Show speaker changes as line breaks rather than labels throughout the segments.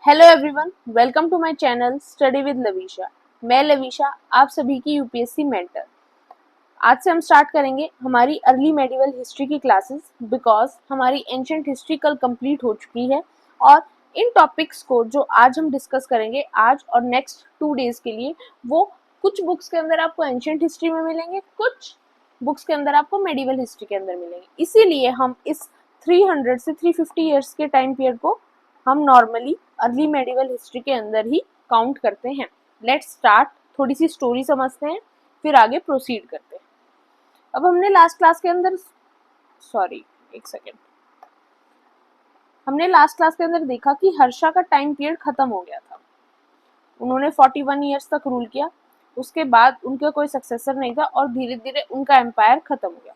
Hello everyone, welcome to my channel study with Lavisha. मैं लवीशा, आप सभी की यूपीएससी मेंटर। आज से हम स्टार्ट करेंगे हमारी अर्ली मेडिवल हिस्ट्री की क्लासेस, बिकॉज हमारी एंशिएंट हिस्ट्री कल कंप्लीट हो चुकी है और इन टॉपिक्स को जो आज हम डिस्कस करेंगे आज और नेक्स्ट 2 डेज के लिए, वो कुछ बुक्स के अंदर आपको एंशिएंट हिस्ट्री में मिलेंगे, कुछ बुक्स के अंदर आपको मेडिवल हिस्ट्री के अंदर मिलेंगे। इसीलिए हम इस 300 से 350 ईयर्स के टाइम पीरियड को हम नॉर्मली अर्ली मेडिवल हिस्ट्री के अंदर ही काउंट करते हैं। लेट्स स्टार्ट, थोड़ी सी स्टोरी समझते हैं, फिर आगे प्रोसीड करते हैं। अब हमने लास्ट क्लास के अंदर हमने लास्ट क्लास के अंदर देखा कि हर्षा का टाइम पीरियड खत्म हो गया था। उन्होंने 41 ईयर्स तक रूल किया, उसके बाद उनका कोई सक्सेसर नहीं था और धीरे धीरे उनका एम्पायर खत्म हो गया।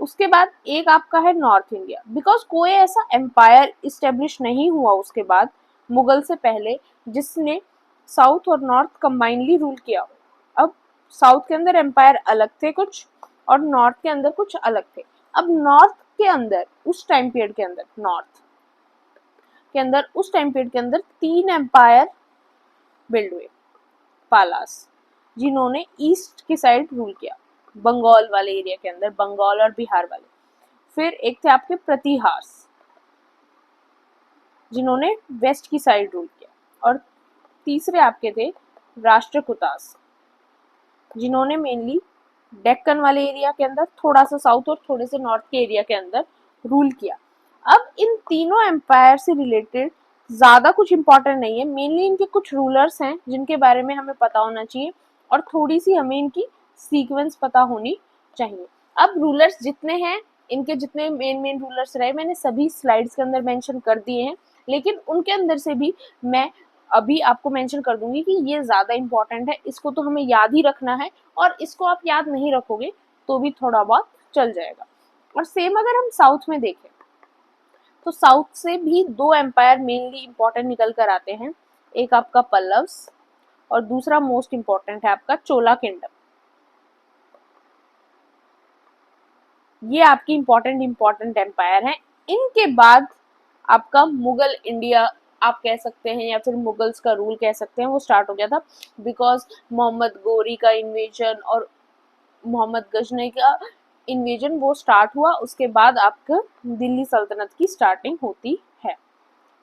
उसके बाद एक आपका है नॉर्थ इंडिया, बिकॉज कोई ऐसा एम्पायर इस्टेब्लिश नहीं हुआ उसके बाद मुगल से पहले जिसने साउथ और नॉर्थ कंबाइनली रूल किया हो। अब साउथ के अंदर एम्पायर अलग थे कुछ और नॉर्थ के अंदर कुछ अलग थे। अब नॉर्थ के अंदर उस टाइम पीरियड के अंदर उस टाइम पीरियड के अंदर 3 एम्पायर बिल्ड हुए। पालास, जिन्होंने ईस्ट की साइड रूल किया, बंगाल वाले एरिया के अंदर, बंगाल और बिहार वाले। फिर एक थे आपके प्रतिहार्स, जिन्होंने वेस्ट की साइड रूल किया। और तीसरे आपके थे राष्ट्रकूटास, जिन्होंने मेनली डेक्कन वाले एरिया के अंदर, थोड़ा सा साउथ और थोड़े से नॉर्थ के एरिया के अंदर रूल किया। अब इन तीनों एम्पायर से रिलेटेड ज्यादा कुछ इंपॉर्टेंट नहीं है, मेनली इनके कुछ रूलर्स हैं जिनके बारे में हमें पता होना चाहिए और थोड़ी सी हमें इनकी सीक्वेंस पता होनी चाहिए। अब रूलर्स जितने हैं, इनके जितने मेन रूलर्स रहे, मैंने सभी स्लाइड्स के अंदर मेंशन कर दिए हैं, लेकिन उनके अंदर से भी मैं अभी आपको मेंशन कर दूंगी कि ये ज्यादा इंपॉर्टेंट है, इसको तो हमें याद ही रखना है, और इसको आप याद नहीं रखोगे तो भी थोड़ा बहुत चल जाएगा। और सेम अगर हम साउथ में देखें तो साउथ से भी 2 एम्पायर मेनली इंपॉर्टेंट निकल कर आते हैं। एक आपका पल्लव्स और दूसरा मोस्ट इंपॉर्टेंट है आपका चोला किंगडम। ये आपकी इंपॉर्टेंट एम्पायर हैं। इनके बाद आपका मुगल इंडिया आप कह सकते हैं, या फिर मुगल्स का रूल कह सकते हैं, वो स्टार्ट हो गया था। बिकॉज मोहम्मद गोरी का इन्वेजन और मोहम्मद गजनी का इन्वेजन वो स्टार्ट हुआ, उसके बाद आपका दिल्ली सल्तनत की स्टार्टिंग होती है।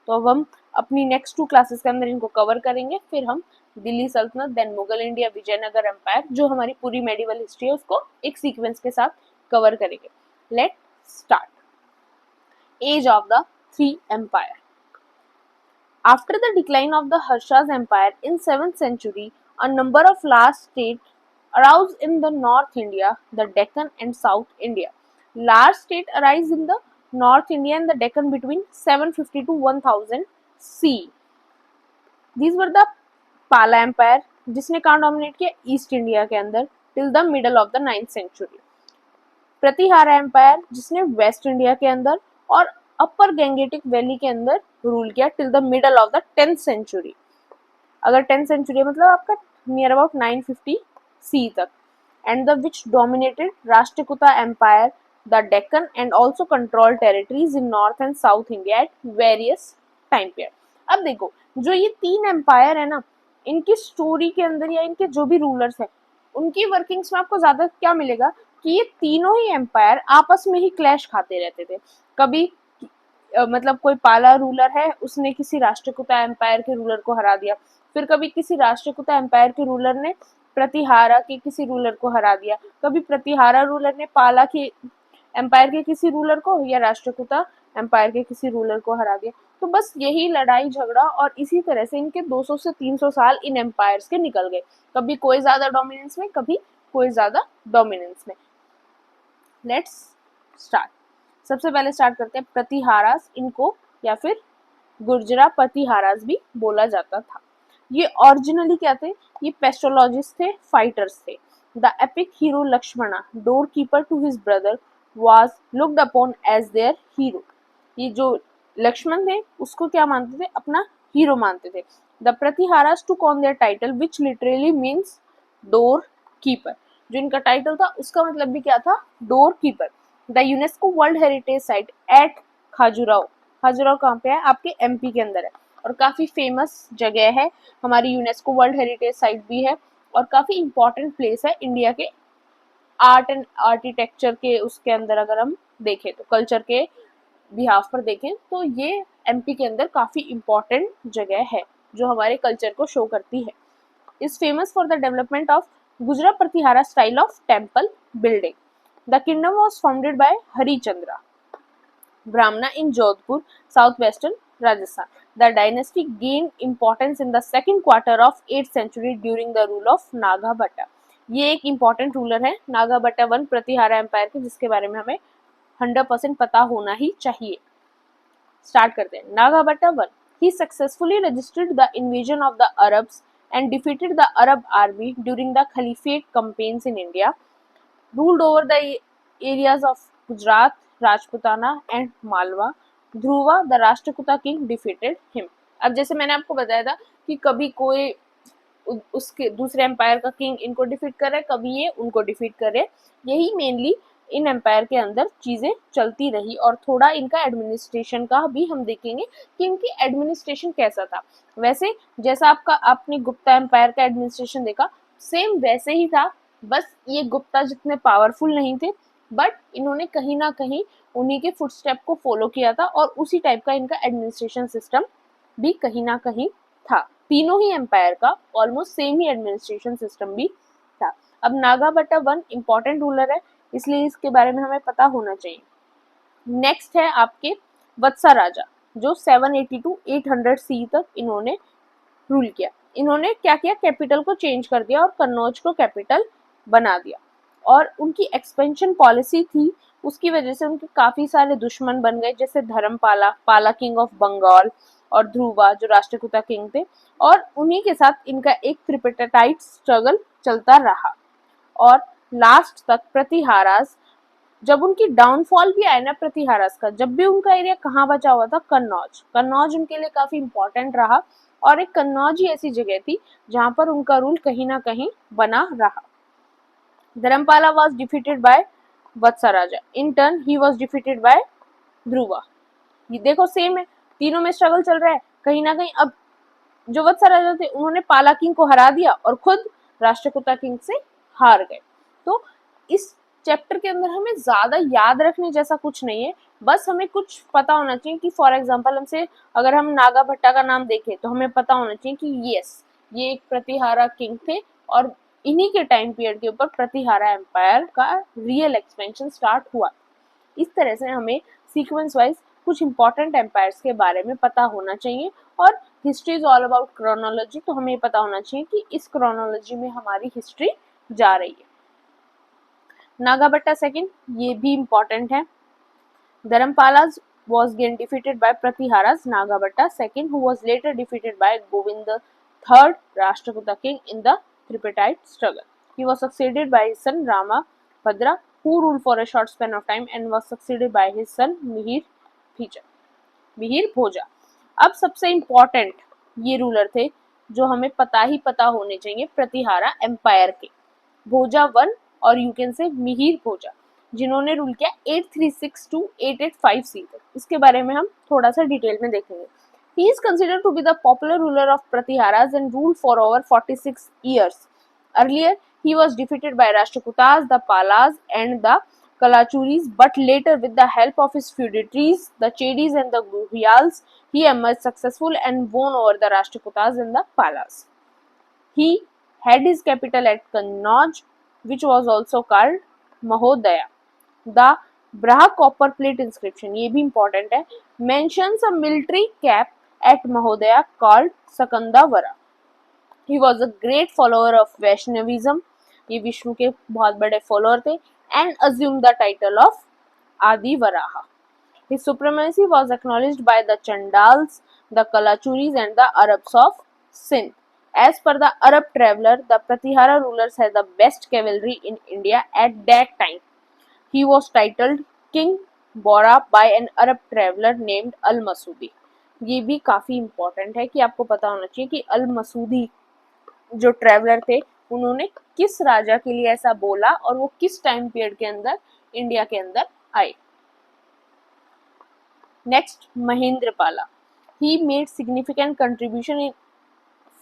तो अब हम अपनी नेक्स्ट 2 क्लासेस के अंदर इनको कवर करेंगे, फिर हम दिल्ली सल्तनत, then Mughal India, Vijayanagara empire, जो हमारी पूरी मेडिवल हिस्ट्री है उसको एक सीक्वेंस के साथ कवर करेंगे। Let start. Age of the 3 empire. After the decline of the Harsha's empire in 7th century, a number of large states arose in the North India, the Deccan and South India. Large states arise in the North India and the Deccan between 750 to 1000 C. These were the Pala Empire, जिसने कहाँ dominate किया, east India के अंदर, till the middle of the 9th century. Pratihara empire, जिसने west India के अंदर और अपर Gangetic valley के अंदर रूल किया till the middle of the 10th century. अगर 10th सेंचुरी मतलब आपका नियर अबाउट 950 सी तक। And the which dominated Rashtrakuta empire the Deccan and also control territories in north and south India at various time period. अब देखो, जो ये 3 empire है ना, इनकी स्टोरी के अंदर या इनके जो भी रूलर्स हैं, उनकी वर्किंग्स में आपको ज्यादा क्या मिलेगा कि ये तीनों ही एम्पायर आपस में ही क्लैश खाते रहते थे। कभी मतलब कोई पाला रूलर है, उसने किसी राष्ट्रकूटा एम्पायर के रूलर को हरा दिया, फिर कभी किसी राष्ट्रकूटा एम्पायर के रूलर ने प्रतिहारा के किसी रूलर को हरा दिया, कभी प्रतिहारा रूलर ने पाला के एम्पायर के किसी रूलर को या राष्ट्रकूटा एम्पायर के किसी रूलर को हरा दिया। तो बस यही लड़ाई झगड़ा और इसी तरह से इनके 200 से 300 साल इन एम्पायर्स के निकल गए, कभी कोई ज्यादा डोमिनेंस में, कभी कोई ज्यादा डोमिनेंस में। Let's start. सबसे पहले स्टार्ट करते हैं प्रतिहारास, इनको या फिर गुर्जरा प्रतिहारास भी बोला जाता था। ये ओरिजिनली क्या थे, ये पेस्ट्रोलॉजिस्ट थे, फाइटर्स थे। The epic hero Lakshmana, doorkeeper to his brother, was looked upon as their hero. ये जो लक्ष्मण थे उसको क्या मानते थे, अपना हीरो मानते थे। The Pratiharas took on their title which literally means door keeper. जो इनका टाइटल था उसका मतलब भी क्या था, door keeper. The UNESCO world heritage site at Khajuraho. Khajuraho कहाँ पे है, आपके एमपी के अंदर है। और काफ़ी फेमस जगह है, हमारी यूनेस्को वर्ल्ड हेरिटेज साइट भी है और काफ़ी इम्पॉर्टेंट प्लेस है इंडिया के आर्ट एंड आर्किटेक्चर के उसके अंदर अगर हम देखें तो, कल्चर के बिहाफ पर देखें तो ये एमपी के अंदर काफ़ी इम्पॉर्टेंट जगह है जो हमारे कल्चर को शो करती है। Is famous for the development of Gurjara Pratihara style of temple building. The kingdom was founded by Harichandra Brahmana in Jodhpur, southwestern Rajasthan. The dynasty gained importance in the second quarter of 8th century during the rule of Nagabhatta. ये एक important ruler है नागाभट्टा one Pratihara empire के, जिसके बारे में हमें 100% पता होना ही चाहिए। स्टार्ट करते हैं। नागाभट्टा one, he successfully resisted the invasion of the Arabs and defeated the Arab army during the Caliphate campaigns in India, ruled over the areas of Gujarat, Rajputana and Malwa. Dhruva the Rashtrakuta king defeated him. अब जैसे मैंने आपको बताया था कि कभी कोई उसके दूसरे एम्पायर का किंग इनको डिफीट कर रहा है, कभी ये उनको डिफीट कर रहे हैं। यही मेनली इन एम्पायर के अंदर चीजें चलती रही और थोड़ा इनका एडमिनिस्ट्रेशन का भी हम देखेंगे कि इनकी एडमिनिस्ट्रेशन कैसा था। वैसे जैसा आपने गुप्ता एम्पायर का एडमिनिस्ट्रेशन देखा, सेम वैसे ही था, बस ये गुप्ता जितने पावरफुल नहीं थे, बट इन्होंने कहीं ना कहीं उन्हीं के फुटस्टेप को फॉलो किया था और उसी टाइप का इनका एडमिनिस्ट्रेशन सिस्टम भी कहीं ना कहीं था। तीनों ही एम्पायर का ऑलमोस्ट सेम ही एडमिनिस्ट्रेशन सिस्टम भी था। अब नागाभट्टा वन इंपॉर्टेंट रूलर है, इसलिए इसके बारे में हमें पता होना चाहिए। नेक्स्ट है आपके वत्सा राजा, जो 780 to 800 सी तक इन्होंने रूल किया। इन्होंने क्या किया, कैपिटल को चेंज कर दिया और कन्नौज को कैपिटल बना दिया। और उनकी एक्सपेंशन पॉलिसी थी, उसकी वजह से उनके काफी सारे दुश्मन बन गए, जैसे धर्मपाला, पाला किंग ऑफ बंगाल और ध्रुवा जो राष्ट्रकूटा किंग थे, और उन्हीं के साथ इनका एक ट्रिपेटाइट स्ट्रगल चलता रहा। और लास्ट तक प्रतिहारास, जब उनकी डाउनफॉल भी आया ना प्रतिहारास का, जब भी उनका एरिया कहाँ बचा हुआ था, कन्नौज। कन्नौज उनके लिए काफी इंपॉर्टेंट रहा और एक कन्नौज ही ऐसी जगह थी जहां पर उनका रूल कहीं ना कहीं बना रहा। Dharmapala was defeated by वत्सा Raja, in turn he was defeated by Dhruva. ये देखो सेम है, तीनों में स्ट्रगल चल रहा है कहीं ना कहीं। अब जो वत्सा राजा थे उन्होंने पाला किंग को हरा दिया और खुद राष्ट्रकूटा किंग से हार गए। तो इस चैप्टर के अंदर हमें ज्यादा याद रखने जैसा कुछ नहीं है, बस हमें कुछ पता होना चाहिए कि फॉर एग्जांपल हमसे अगर हम नागाभट्टा का नाम देखें तो हमें पता होना चाहिए कि यस ये एक प्रतिहारा किंग थे और इन्हीं के टाइम पीरियड के ऊपर प्रतिहारा एम्पायर का रियल एक्सपेंशन स्टार्ट हुआ। इस तरह से हमें सीक्वेंस वाइज कुछ इंपॉर्टेंट एम्पायर्स के बारे में पता होना चाहिए। और history is all about chronology, तो हमें पता होना चाहिए कि इस क्रोनोलॉजी में हमारी हिस्ट्री जा रही है। नागाभट्टा सेकंड, ये भी इंपॉर्टेंट है। धर्मपालाज was again defeated by Pratihara's Nagabhatta II, who was later defeated by Govind III, Rashtrakuta king, in the tripartite struggle. He was succeeded by his son Ramabhadra, who ruled for a short span of time and was succeeded by his son Mihir भोजा। अब सबसे important ये ruler थे जो हमें पता होने चाहिए प्रतिहारा एम्पायर के, भोजा वन और यू कैन से मिहिर भोजा, जिन्होंने रूल किया 836 to 885 सी तक। इसके बारे में हम थोड़ा सा डिटेल में देखेंगे। He is considered to be the popular ruler of Pratiharas and ruled for over 46 years. Earlier, he was defeated by Rashtrakutas, the Palas and the Kalachuris, but later with the help of his feudatories, the Chedis and the Guhyals, he emerged successful and won over the Rashtrakutas and the Palas. He had his capital at Kannauj, which was also called Mahodaya. The Braha copper plate inscription, ये भी important है, mentions a military cap at Mahodaya called Sakandavara. He was a great follower of Vaishnavism, ये विष्णु के बहुत बड़े follower थे, and assumed the title of Adi Varaha. His supremacy was acknowledged by the Chandals, the Kalachuris and the Arabs of Sindh. As per the Arab traveler, the Pratihara rulers had the best cavalry in India at that time. He was titled King Bora by an Arab traveler named Al-Masudi. ये भी काफी important है कि आपको पता होना चाहिए कि अल-मसूदी जो ट्रेवलर थे उन्होंने किस राजा के लिए ऐसा बोला और वो किस टाइम पीरियड के अंदर इंडिया के अंदर आए। Next Mahendrapala, He made significant contribution in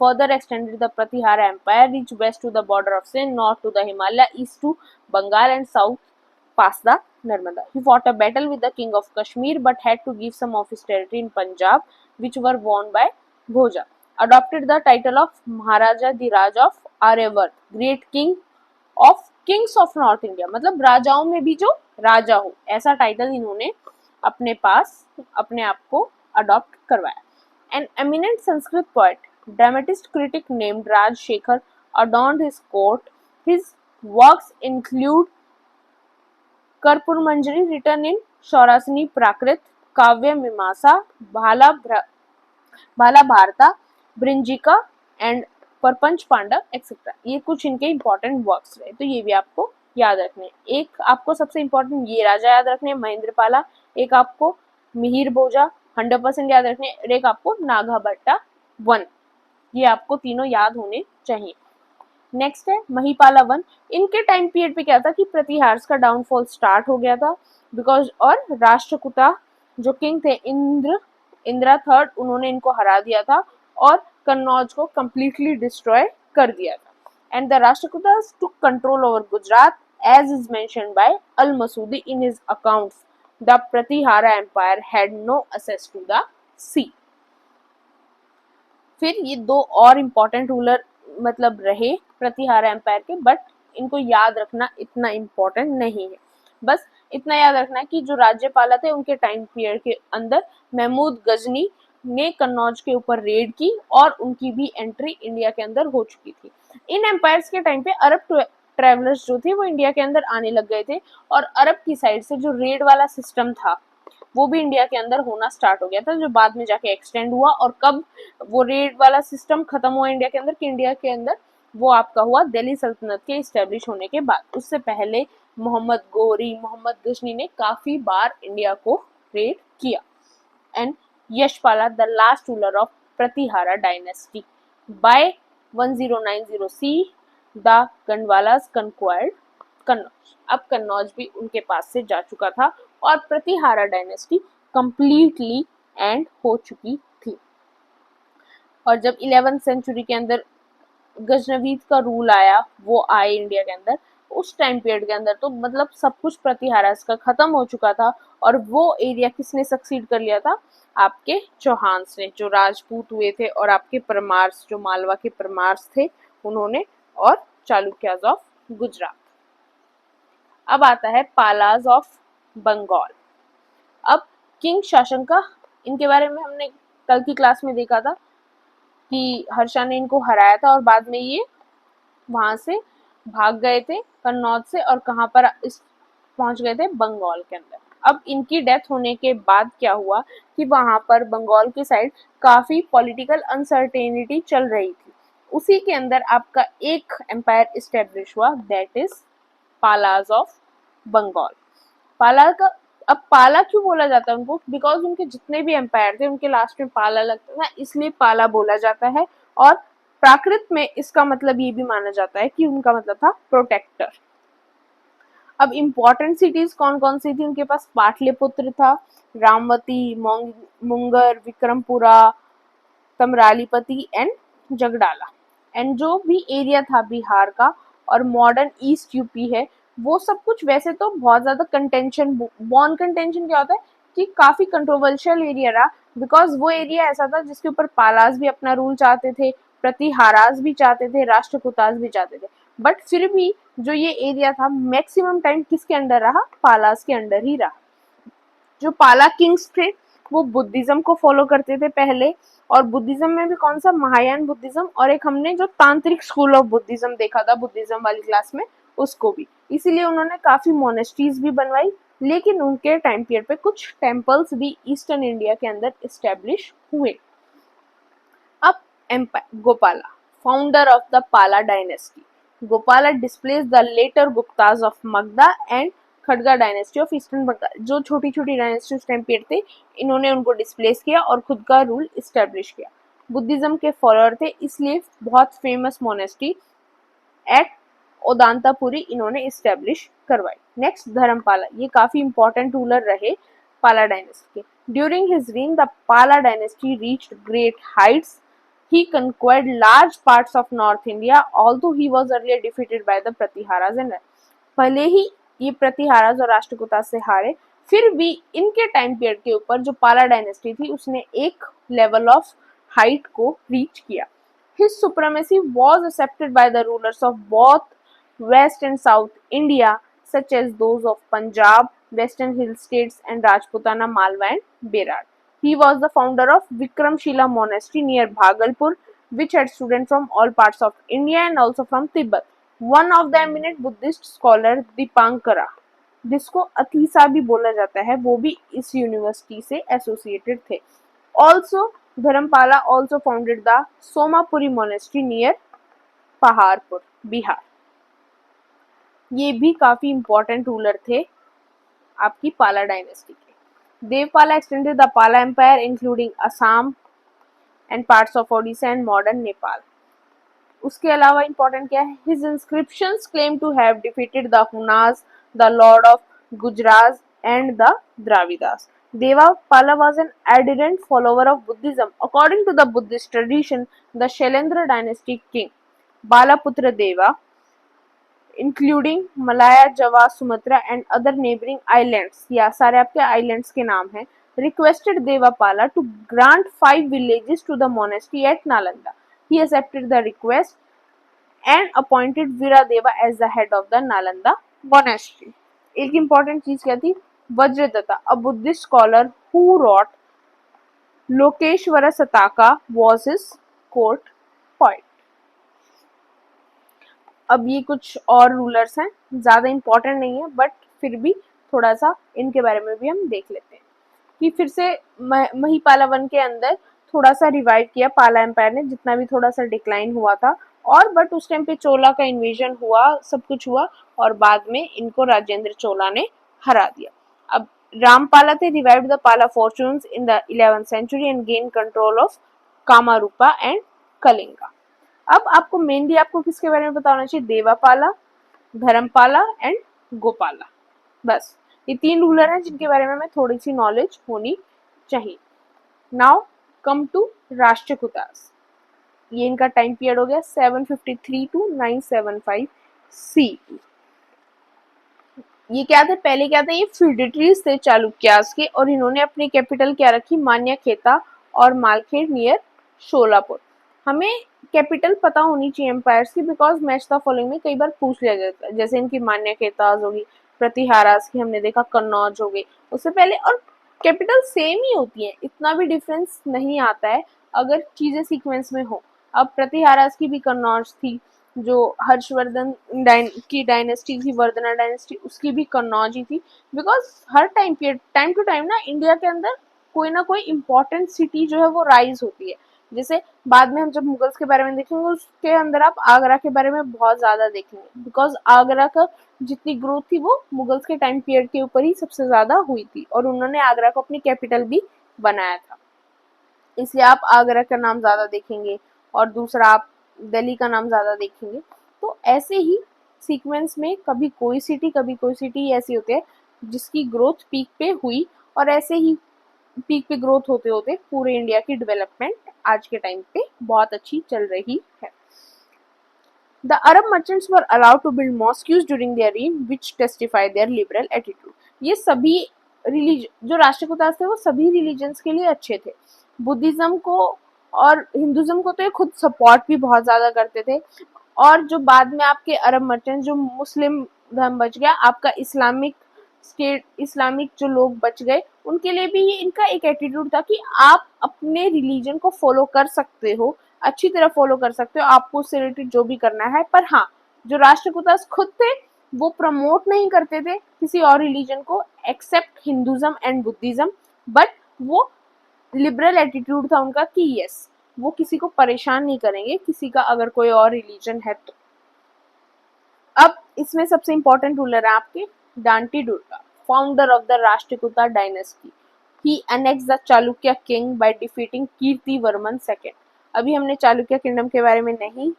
further extended the Pratihara Empire, reached west to the border of Sindh, north to the Himalaya, east to Bengal, and south past the Narmada. He fought a battle with the king of Kashmir but had to give some of his territory in Punjab, which were won by Bhoja. Adopted the title of Maharaja Dhiraj of Aryavart, great king of kings of North India. मतलब राजाओं में भी जो राजा हो, ऐसा title इन्होंने अपने पास अपने आप को अडॉप्ट करवाया. An eminent Sanskrit poet, dramatist critic named Raj Shekhar adorned his court. His works include कर्पूर मंजरी written in शौरासनी प्राकृत, काव्य मीमांसा, भाला भारता, ब्रिंजिका एंड परपंच पांडव एक्सेट्रा. ये कुछ इनके इंपॉर्टेंट वर्क्स रहे, तो ये भी आपको याद रखने. एक आपको सबसे इंपॉर्टेंट ये राजा याद रखने महेंद्रपाला, एक आपको मिहिर भोजा 100% याद रखने, एक आपको नागाभट्टा 1. ये आपको तीनों याद होने चाहिए. नेक्स्ट है महिपाला 1. इनके टाइम पीरियड पे क्या था कि प्रतिहार्स का डाउनफॉल स्टार्ट हो गया था बिकॉज, और राष्ट्रकूटा जो किंग थे इंदिरा थर्ड, उन्होंने इनको हरा दिया था और कन्नौज को कंप्लीटली डिस्ट्रॉय कर दिया था. And the Rashtrakutas took control over Gujarat as is mentioned by Al Masudi in his accounts. The Pratihara empire had no access to the sea. फिर ये दो और इम्पोर्टेंट रूलर मतलब रहे प्रतिहारा एम्पायर के, बट इनको याद रखना इतना इम्पोर्टेंट नहीं है. बस इतना याद रखना है कि जो राज्यपाल थे उनके टाइम पीरियड के अंदर महमूद गजनी ने कन्नौज के ऊपर रेड की और उनकी भी एंट्री इंडिया के अंदर हो चुकी थी. इन एम्पायर्स के टाइम पे अरब ट्रेवलर्स जो थे वो इंडिया के अंदर आने लग गए थे और अरब की साइड से जो रेड वाला सिस्टम था वो भी इंडिया के अंदर होना स्टार्ट हो गया था, जो बाद में जाके एक्सटेंड हुआ. और कब वो रेड वाला सिस्टम खत्म हुआ इंडिया के अंदर, कि इंडिया के अंदर वो आपका हुआ दिल्ली सल्तनत के इस्टेब्लिश होने के बाद. उससे पहले मोहम्मद गोरी, मोहम्मद गजनी ने काफी बार इंडिया को रेड किया. And Yashpala the last ruler of Pratihara dynasty. By 1090 C the Gahadavalas conquered Kannauj. अब कन्नौज भी उनके पास से जा चुका था और प्रतिहारा डायनेस्टी कंप्लीटली एंड हो चुकी थी. और जब 11th सेंचुरी के अंदर गजनवीद का रूल आया, वो आए इंडिया के अंदर, उस टाइम पीरियड के अंदर तो मतलब सब कुछ प्रतिहारास का खत्म हो चुका था. और वो एरिया किसने सक्सीड कर लिया था? आपके चौहान्स ने, जो राजपूत हुए थे, और आपके परमार्स जो मालवा के परमार्स थे उन्होंने, और चालुक्याज ऑफ गुजरात. अब आता है पालाज ऑफ बंगाल. अब किंग शासंका, इनके बारे में हमने कल की क्लास में देखा था कि हर्षा ने इनको हराया था और बाद में ये वहां से भाग गए थे कन्नौज से, और कहां पर पहुंच गए थे? बंगाल के अंदर. अब इनकी डेथ होने के बाद क्या हुआ कि वहां पर बंगाल की साइड काफी पॉलिटिकल अनसर्टेनिटी चल रही थी. उसी के अंदर आपका एक एम्पायर इस्टेब्लिश हुआ, that is Palas of Bengal. Pala का, अब पाला क्यों बोला जाता है उनको? बिकॉज उनके जितने भी एम्पायर थे उनके लास्ट में पाला लगता था, इसलिए पाला बोला जाता है. और प्राकृत में इसका मतलब ये भी माना जाता है कि उनका मतलब था प्रोटेक्टर. अब इम्पोर्टेंट सिटीज कौन कौन सी थी उनके पास? पाटलिपुत्र था, रामवती, मुंगर, विक्रमपुरा, तमरालीपति एंड जगडाला. एंड जो भी एरिया था बिहार का और मॉडर्न ईस्ट यूपी है, वो सब कुछ वैसे तो बहुत ज्यादा कंटेंशन, बॉर्न कंटेंशन क्या होता है कि काफी कंट्रोवर्शियल एरिया रहा, बिकॉज वो एरिया ऐसा था जिसके ऊपर पालास भी अपना रूल चाहते थे, प्रतिहारास भी चाहते थे, राष्ट्रकूटास भी चाहते थे. बट फिर भी जो ये एरिया था मैक्सिमम टाइम किसके अंडर रहा? पालास के अंडर ही रहा. जो पाला किंग्स थे वो बुद्धिज्म को फॉलो करते थे पहले, और बुद्धिज्म में भी कौन सा? महायान बुद्धिज्म, और एक हमने जो तांत्रिक स्कूल ऑफ बुद्धिज्म देखा था बुद्धिज्म वाली क्लास में, उसको भी. इसीलिए उन्होंने काफी मोनेस्ट्रीज भी बनवाई. लेकिन उनके टाइम पीरियड पे कुछ टेम्पल्स भी ईस्टर्न इंडिया के अंदर इस्टेब्लिश हुए. अब empire Gopala, founder of the Pala dynasty. Gopala displace the later Guptas of Magadha and Khadga dynasty of eastern Bengal. जो छोटी छोटी डायनेस्टी उस टाइम पीरियड थे, इन्होंने उनको डिस्प्लेस किया और खुद का रूल इस्टेब्लिश किया. बुद्धिज्म के फॉलोअर थे, इसलिए बहुत फेमस मोनेस्ट्री एट ओदांतापुरी इन्होंने इस्टेब्लिश करवाई. नेक्स्ट धर्मपाला, ये काफी इंपॉर्टेंट रूलर रहे पाला डायनेस्टी के. During his reign, the Pala dynasty reached great heights. He conquered large parts of North India, although he was earlier defeated by the Pratiharas and भले ही ये प्रतिहारास और राष्ट्रकूटा से हारे, फिर भी इनके टाइम पीरियड के ऊपर जो पाला डायनेस्टी थी उसने एक लेवल ऑफ हाइट को रीच किया. His supremacy was accepted by the rulers of both West and South India, such as those of Punjab, Western Hill States, and Rajputana, Malwa, and Berar. He was the founder of Vikramshila Monastery near Bhagalpur, which had students from all parts of India and also from Tibet. One of the eminent Buddhist scholar Dipankara, जिसको अतीसा भी बोला जाता है, वो भी इस university से associated थे. Also Dharmapala also founded the Somapuri monastery near Paharpur, Bihar. ये भी काफी इंपॉर्टेंट रूलर थे आपकी पाला डायनेस्टी के. Devapala extended the Pala empire including Assam and parts of Odisha and modern Nepal. उसके अलावा इंपॉर्टेंट क्या है? His inscriptions claim to have defeated the Hunas, the lord of Gujarat and the Dravidas. Devapala was an ardent follower of Buddhism. According to the Buddhist tradition, the Shailendra dynasty king Balaputra Deva, including Malaya, Java, Sumatra and other neighboring islands, या सारे आपके islands के नाम हैं, requested Devapala to grant 5 villages to the monastery at Nalanda. He accepted the request and appointed Viradeva as the head of the Nalanda monastery. एक important चीज क्या थी? Vajradhatta, a Buddhist scholar who wrote Lokeshwara Sataka, was his court poet. अब ये कुछ और rulers हैं, ज़्यादा इम्पोर्टेंट नहीं है बट फिर भी थोड़ा सा इनके बारे में भी हम देख लेते हैं कि फिर से महिपाला वन के अंदर थोड़ा सा रिवाइव किया पाला एम्पायर ने, जितना भी थोड़ा सा डिक्लाइन हुआ था. और बट उस टाइम पे चोला का इन्वेजन हुआ, सब कुछ हुआ और बाद में इनको राजेंद्र चोला ने हरा दिया. अब रामपाला थे revived the Pala fortunes in the 11th century and gain control of Kamarupa and Kalinga. अब आपको मेनली आपको किसके बारे में पता होना चाहिए? देवापाला, धर्मपाला एंड गोपाला. बस ये 3 रूलर हैं जिनके बारे में हमें थोड़ी सी नॉलेज होनी चाहिए. Now come to Rashtrakutas. ये इनका टाइम पीरियड हो गया 753 to 975 CE. ये क्या थे? पहले क्या थे? ये फ्यूडिटरीज थे चालुक्यास के और इन्होंने अपनी कैपिटल क्या रखी? मान्यखेता और मालखेड़ नियर शोलापुर. हमें कैपिटल पता होनी चाहिए एम्पायर्स की, बिकॉज मैच द फॉलोइंग में कई बार पूछ लिया जाता है. जैसे इनकी मान्यखेतास होगी, प्रतिहारास की हमने देखा, कन्नौज हो गई उससे पहले. और कैपिटल सेम ही होती है, इतना भी डिफरेंस नहीं आता है अगर चीजें सीक्वेंस में हो. अब प्रतिहारास की भी कन्नौज थी, जो हर्षवर्धन की डायनेस्टी थी, वर्धना डायनेस्टी, उसकी भी कन्नौज ही थी. बिकॉज हर टाइम टू टाइम ना इंडिया के अंदर कोई ना कोई इम्पोर्टेंट सिटी जो है वो राइज होती है. जैसे बाद में हम जब मुगल्स के बारे में देखेंगे उसके अंदर आप आगरा के बारे में बहुत ज़्यादा देखेंगे, बिकॉज आगरा का जितनी ग्रोथ थी वो मुगल्स के टाइम पीरियड के ऊपर ही सबसे ज़्यादा हुई थी और उन्होंने आगरा को अपनी कैपिटल भी बनाया था. इसलिए आप आगरा का नाम ज़्यादा देखेंगे और दूसरा आप दिल्ली का नाम ज़्यादा देखेंगे. तो ऐसे ही सीक्वेंस में कभी कोई सिटी ऐसी होती है जिसकी ग्रोथ पीक पे हुई और ऐसे ही पीक पे ग्रोथ होते होते पूरे इंडिया की डेवलपमेंट आज के टाइम पे बहुत अच्छी चल रही है. The Arab merchants were allowed to build mosques during their reign, which testify their liberal attitude. ये सभी रिलीजन जो राष्ट्रकूटास थे वो सभी रिलीजन्स के लिए अच्छे थे. बुद्धिज्म को और हिंदुज्म को तो ये खुद सपोर्ट भी बहुत ज़्यादा करते थे. और जो बाद में आपके अरब मर्चेंट जो मुस्लिम धर्म बच गया, आपका इस्लामिक स्टेट, इस्लामिक जो लोग बच गए, उनके लिए भी ये इनका एक एटीट्यूड था कि आप अपने रिलीजन को फॉलो कर सकते हो, अच्छी तरह फॉलो कर सकते हो, आपको उससे रिलेटेड जो भी करना है. पर हाँ, जो राष्ट्रकूटास खुद थे वो प्रमोट नहीं करते थे किसी और रिलीजन को accept Hinduism and Buddhism, but वो लिबरल एटीट्यूड था उनका कि यस वो किसी को परेशान नहीं करेंगे किसी का अगर कोई और रिलीजन है तो. अब इसमें सबसे इंपॉर्टेंट रूलर है आपके Danti Durga, founder of the Rashtrakuta dynasty. He annex the Chalukya king by defeating Kirtivarman second. अभी हमने चालुक्य किंगडम के बारे में नहीं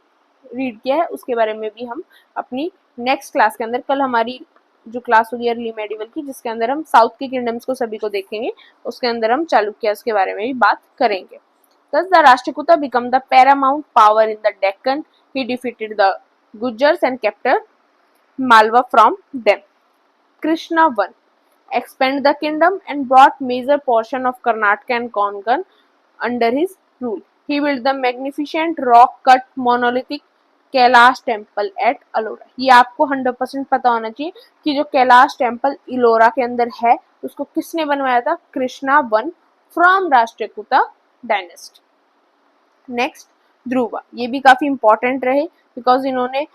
रीड किया है, उसके बारे में भी हम अपनी नेक्स्ट क्लास के अंदर, कल हमारी जो क्लास होगी अर्ली मेडिवल की, जिसके अंदर हम साउथ के किंगडम्स को सभी को देखेंगे, उसके अंदर हम चालुक्यास के बारे में भी बात करेंगे। Thus the Rashtrakuta become the paramount power in the Deccan. He defeated the Gujars and captured Malwa from them. Krishna I expanded the kingdom and brought major portion of Karnataka and Konkan under his rule. He built the magnificent rock-cut monolithic Kailash temple at Ellora. ये आपको 100% पता होना चाहिए कि जो Kailash temple Ellora के अंदर है उसको किसने बनवाया था? Krishna one from Rashtrakuta dynasty. Next Dhruva, ये भी काफी इंपॉर्टेंट रहे बिकॉज इन्होंने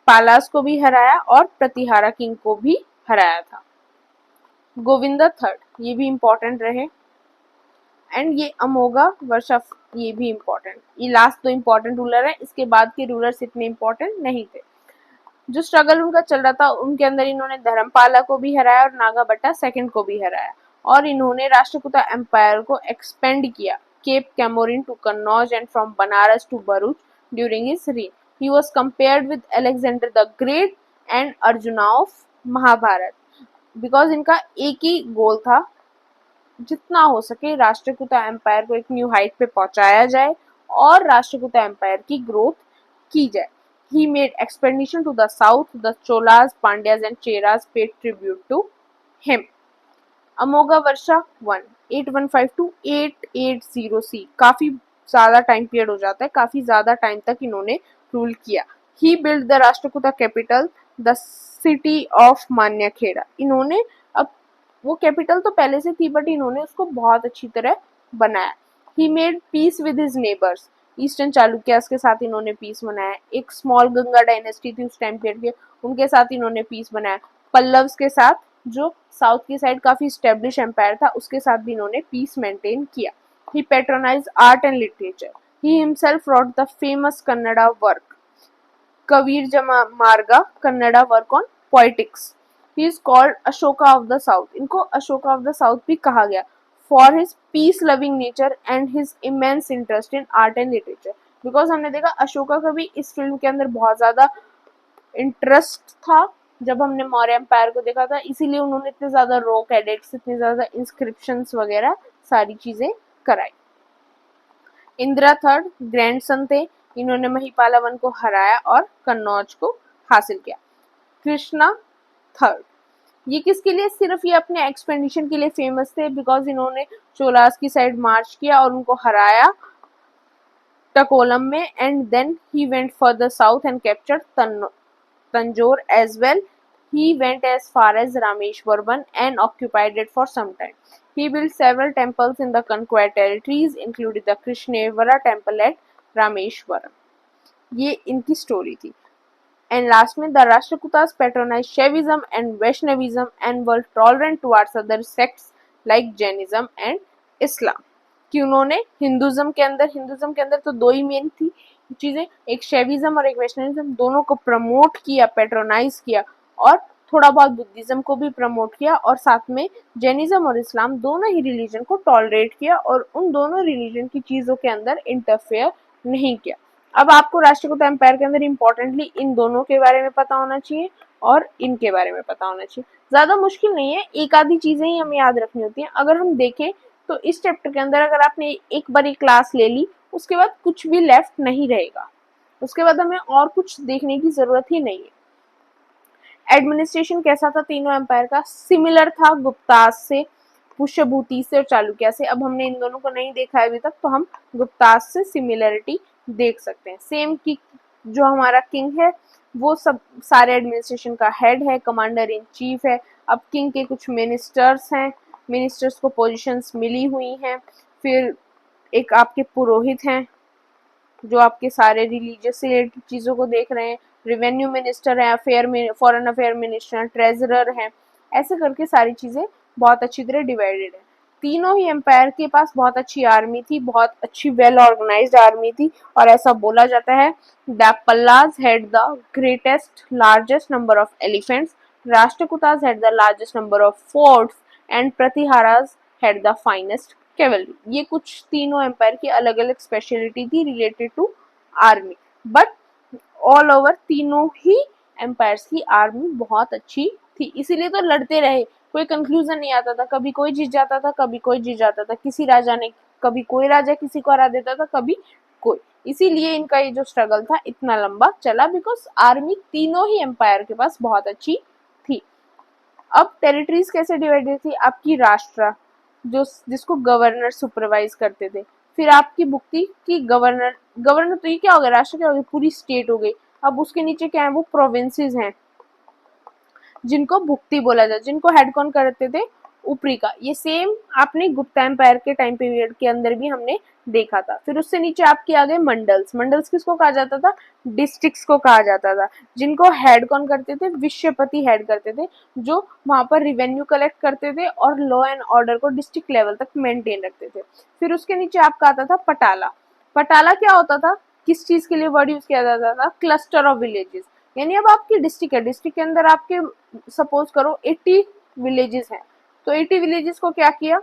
पालास को भी हराया और प्रतिहारा किंग को भी हराया था। गोविंदा थर्ड, ये भी इंपॉर्टेंट रहे। एंड ये अमोघा वर्षा, ये भी इंपॉर्टेंट। ये लास्ट दो इंपॉर्टेंट रूलर है, इसके बाद के रूलर्स इतने इंपॉर्टेंट नहीं थे। जो स्ट्रगल उनका चल रहा था उनके अंदर इन्होंने धर्मपाला को भी हराया और नागाभट्टा सेकंड को भी हराया, और इन्होंने राष्ट्रकूटा एम्पायर को एक्सपेंड किया Cape Comorin to Kannauj and from Banaras to Bharuch during his reign. He was compared with Alexander the Great and Arjuna of Mahabharata, because इनका एक ही गोल था, जितना हो सके राष्ट्रकूटा एम्पायर को एक न्यू हाइट पे पहुंचाया जाए और राष्ट्रकूटा एम्पायर की ग्रोथ की जाए। He made expedition to the south. The Cholas, Pandyas and Cheras paid tribute to him. अमोघा Varsha 1 815 to 880 C, काफी ज्यादा टाइम पीरियड हो जाता है, काफी ज्यादा टाइम तक इन्होंने रूल किया। He built the Rashtrakuta capital the city of Manyakheta. इन्होंने, अब वो कैपिटल तो पहले से थी बट इन्होंने उसको बहुत अच्छी तरह बनाया। He made peace with his neighbors. Eastern Chalukyas के साथ इन्होंने पीस बनाया। एक स्मॉल गंगा डायनेस्टी थी उस टाइम पीरियड के, उनके साथ इन्होंने पीस बनाया। पल्लव्स के साथ, जो साउथ की साइड काफी स्टेब्लिश एम्पायर था, उसके साथ भी इन्होंने पीस मेंटेन किया। He patronized art and literature. He himself wrote the famous Kannada work Kavir Marga, Kannada work on poetics. He is called Ashoka of the South. इनको Ashoka of the South भी कहा गया for his peace loving nature and his immense interest in art and literature. Because हमने देखा अशोका का भी इस film के अंदर बहुत ज्यादा इंटरेस्ट था जब हमने मौर्य एम्पायर को देखा था, इसीलिए उन्होंने इतने ज्यादा रॉक एडिक्ट्स, इतने ज्यादा इंस्क्रिप्शंस वगैरह सारी चीजें कराई। इंदिरा थर्ड ग्रैंडसन थे, इन्होंने महिपाला वन को हराया और कन्नौज को हासिल किया। कृष्णा थर्ड, ये किसके लिए? सिर्फ ये अपने एक्सपेंडिशन के लिए फेमस थे बिकॉज इन्होंने चोलास की साइड मार्च किया और उनको हराया टकोलम में, and then he went further south and captured Tanjore as well. He went as far as Rameshwaram and occupied it for some time. He built several temples in the conquered territories, including the Krishnevara temple at Rameshwaram. ये इनकी story थी। And last में the Rashtrakutas patronized Shaivism and Vaishnavism and were tolerant towards other sects like Jainism and Islam. कि उन्होंने Hinduism के अंदर तो दो ही मेन थी चीजें, एक शैविज्म और एक वैष्णविज्म, दोनों को प्रमोट किया, पेट्रोनाइज किया, और थोड़ा बहुत बुद्धिज्म को भी प्रमोट किया, और साथ में जैनिज्म और इस्लाम दोनों ही रिलीजन को टॉलरेट किया और उन दोनों रिलीजन की चीजों के अंदर इंटरफेयर नहीं किया। अब आपको राष्ट्रकूट एम्पायर के अंदर इंपॉर्टेंटली इन दोनों के बारे में पता होना चाहिए और इनके बारे में पता होना चाहिए। ज्यादा मुश्किल नहीं है, एक आधी चीजें ही हमें याद रखनी होती हैं। अगर हम देखें तो इस चैप्टर के अंदर अगर आपने एक बार क्लास ले ली उसके बाद कुछ भी लेफ्ट नहीं रहेगा, उसके बाद हमें और कुछ देखने की जरूरत ही नहीं है। एडमिनिस्ट्रेशन कैसा था तीनों एम्पायर का? सिमिलर था गुप्तास से, पुष्यभूति से और चालुक्य से। अब हमने इन दोनों को नहीं देखा है अभी तक, तो हम गुप्तास से सिमिलरिटी देख सकते हैं। सेम की जो हमारा किंग है वो सब सारे एडमिनिस्ट्रेशन का हेड है, कमांडर इन चीफ है। अब किंग के कुछ मिनिस्टर्स हैं, मिनिस्टर्स को पोजीशंस मिली हुई हैं। फिर एक आपके पुरोहित हैं जो आपके सारे रिलीजियस से रिलेटेड चीज़ों को देख रहे हैं, रेवेन्यू मिनिस्टर है, फॉरेन अफेयर मिनिस्टर, ट्रेजरर हैं, ऐसे करके सारी चीज़ें बहुत अच्छी तरह डिवाइडेड है। तीनों ही एम्पायर के पास बहुत अच्छी आर्मी थी, बहुत अच्छी वेल ऑर्गेनाइज्ड आर्मी थी, और ऐसा बोला जाता है the Palas had the greatest largest number of elephants, Rashtrakutas had the largest number of forts and Pratiharas had the finest cavalry. ये कुछ तीनों एम्पायर की अलग अलग स्पेशलिटी थी related to army, but all over तीनों ही एम्पायर्स की आर्मी बहुत अच्छी थी, इसीलिए तो लड़ते रहे, कोई कंक्लूजन नहीं आता था, कभी कोई जीत जाता था, कभी कोई जीत जाता था, किसी राजा ने, कभी कोई राजा किसी को हरा देता था, कभी कोई, इसीलिए इनका ये जो स्ट्रगल था इतना लंबा चला, बिकॉज आर्मी तीनों ही एम्पायर के पास बहुत अच्छी थी। अब टेरिटरीज कैसे डिवाइडेड थी, आपकी राष्ट्र जो जिसको गवर्नर सुपरवाइज करते थे, फिर आपकी भुक्ति की गवर्नर, गवर्नर तो ये क्या हो गया, राष्ट्र क्या हो गया, पूरी स्टेट हो गई। अब उसके नीचे क्या है, वो प्रोविंसेस हैं जिनको भुक्ति बोला जाए, जिनको हेड कौन करते थे, ऊपरी का। ये सेम आपने गुप्ता एम्पायर के टाइम पीरियड के अंदर भी हमने देखा था। फिर उससे नीचे आपके आ गए मंडल्स। मंडल्स किसको कहा जाता था, डिस्ट्रिक्ट्स को कहा जाता था, जिनको हेड कौन करते थे, विश्वपति हेड करते थे, जो वहां पर रिवेन्यू कलेक्ट करते थे और लॉ एंड ऑर्डर को डिस्ट्रिक्ट लेवल तक मेंटेन रखते थे। फिर उसके नीचे आपका आता था पटाला। पटाला क्या होता था, किस चीज के लिए वर्ड यूज किया जाता था, क्लस्टर ऑफ विलेजेस, यानी अब आपकी डिस्ट्रिक्ट है, डिस्ट्रिक्ट के अंदर आपके सपोज करो 80 विलेजेस हैं, तो 80 विलेजेस को क्या किया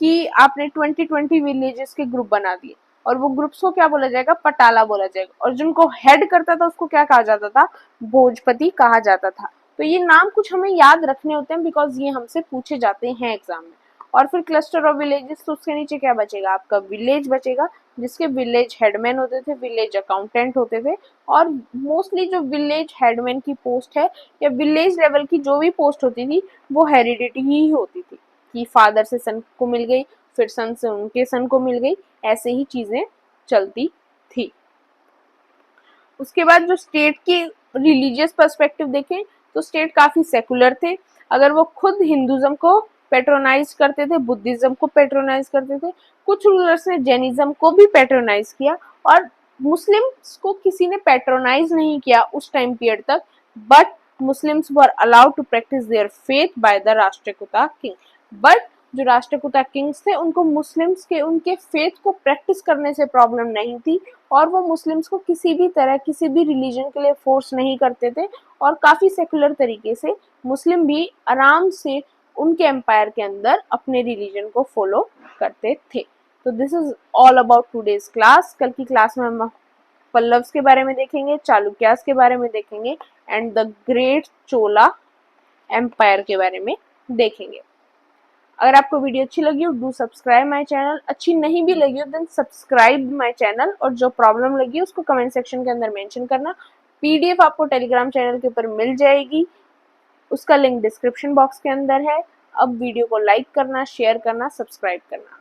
कि आपने 20 विलेजेस के ग्रुप बना दिए, और वो ग्रुप्स को क्या बोला जाएगा, पटाला बोला जाएगा, और जिनको हेड करता था उसको क्या कहा जाता था, भोजपति कहा जाता था। तो ये नाम कुछ हमें याद रखने होते हैं, बिकॉज ये हमसे पूछे जाते हैं एग्जाम में। और फिर क्लस्टर ऑफ विलेजेस, तो उसके नीचे क्या बचेगा, आपका विलेज बचेगा, जिसके विलेज हेडमैन होते थे, विलेज अकाउंटेंट होते थे, और मोस्टली जो विलेज हेडमैन की पोस्ट है या विलेज लेवल की जो भी पोस्ट होती थी वो हेरिडिटी ही होती थी, कि फादर से सन को मिल गई, फिर सन से उनके सन को मिल गई, ऐसे ही चीजें चलती थी। उसके बाद जो स्टेट की रिलीजियस पर्सपेक्टिव देखें तो स्टेट काफी सेकुलर थे, अगर वो खुद हिंदुज्म को पेट्रोनाइज करते थे, बुद्धिज्म को पेट्रोनाइज करते थे, कुछ रूलर्स ने जैनिज्म को भी पेट्रोनाइज किया, और मुस्लिम्स को किसी ने पेट्रोनाइज नहीं किया उस टाइम पीरियड तक, but Muslims were allowed to practise their faith by the Rashtrakuta king. But जो राष्ट्रकूटा किंग्स थे उनको मुस्लिम्स के उनके फेथ को प्रैक्टिस करने से प्रॉब्लम नहीं थी, और वो मुस्लिम्स को किसी भी तरह किसी भी रिलीजन के लिए फोर्स नहीं करते थे, और काफी सेकुलर तरीके से मुस्लिम भी आराम से उनके एम्पायर के अंदर अपने रिलीजन को फॉलो करते थे। तो this is all about today's class. कल की क्लास में हम पल्लव्स के बारे में देखेंगे, चालुक्यास के बारे में देखेंगे, and the great Chola empire के बारे में देखेंगे। अगर आपको वीडियो अच्छी लगी हो डू सब्सक्राइब माय चैनल, अच्छी नहीं भी लगी हो देन सब्सक्राइब माय चैनल, और जो प्रॉब्लम लगी उसको कमेंट सेक्शन के अंदर मेंशन करना। पीडीएफ आपको टेलीग्राम चैनल के ऊपर मिल जाएगी, उसका लिंक डिस्क्रिप्शन बॉक्स के अंदर है। अब वीडियो को लाइक करना, शेयर करना, सब्सक्राइब करना।